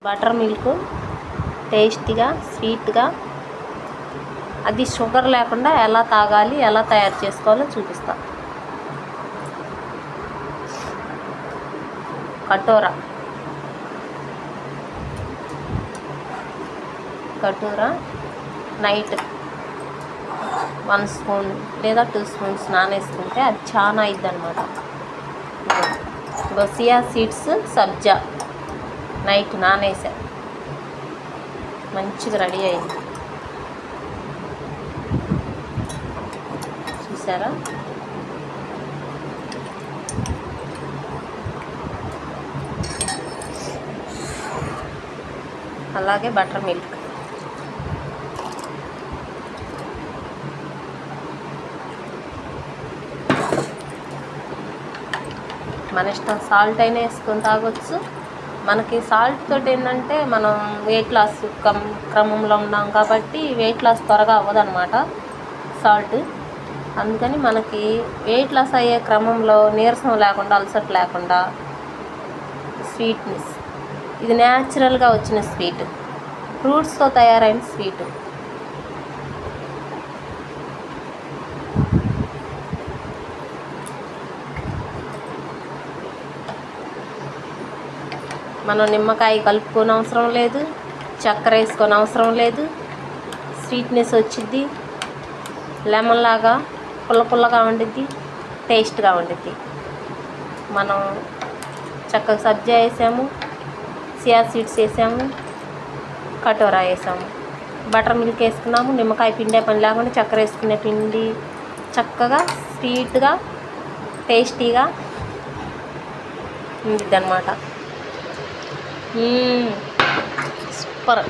Butter milk టేస్టీగా స్వీట్గా, అది షుగర్ లేకుండా ఎలా తాగాలి, ఎలా తయారు చేసుకోవాలో చూపిస్తా. కటోరా నైట్ 1 స్పూన్ లేదా 2 స్పూన్స్ నానేసుకుంటే అది చాలా అయిద్ది అనమాట. చియా సీడ్స్, సబ్జా నైట్ నానేసా, మంచిగా రెడీ అయింది. చూసారా? అలాగే బటర్ మిల్క్, మన ఇష్టం. సాల్ట్ అయినా వేసుకొని తాగొచ్చు. మనకి సాల్ట్ తోటి ఏంటంటే మనం వెయిట్ లాస్ క్రమంలో ఉన్నాం కాబట్టి వెయిట్ లాస్ త్వరగా అవ్వదన్నమాట సాల్ట్. అందుకని మనకి వెయిట్ లాస్ అయ్యే క్రమంలో నీరసం లేకుండా, అలసట లేకుండా స్వీట్నెస్, ఇది న్యాచురల్గా వచ్చిన స్వీట్, ఫ్రూట్స్తో తయారైన స్వీట్. మనం నిమ్మకాయ కలుపుకొని అవసరం లేదు, చక్కెర వేసుకొని అవసరం లేదు. స్వీట్నెస్ వచ్చిద్ది, లెమన్ లాగా పుల్ల పుల్లగా ఉండిద్ది, టేస్ట్గా ఉండిద్ది. మనం చక్కగా సబ్జా వేసాము, చియా సీడ్స్ వేసాము, కటోరా వేసాము, బటర్ మిల్క్ వేసుకున్నాము. నిమ్మకాయ పిండే పని లేకుండా చక్కెర వేసుకునే పిండి, చక్కగా స్వీట్గా టేస్టీగా ఉండిద్ది అన్నమాట. సూపర్.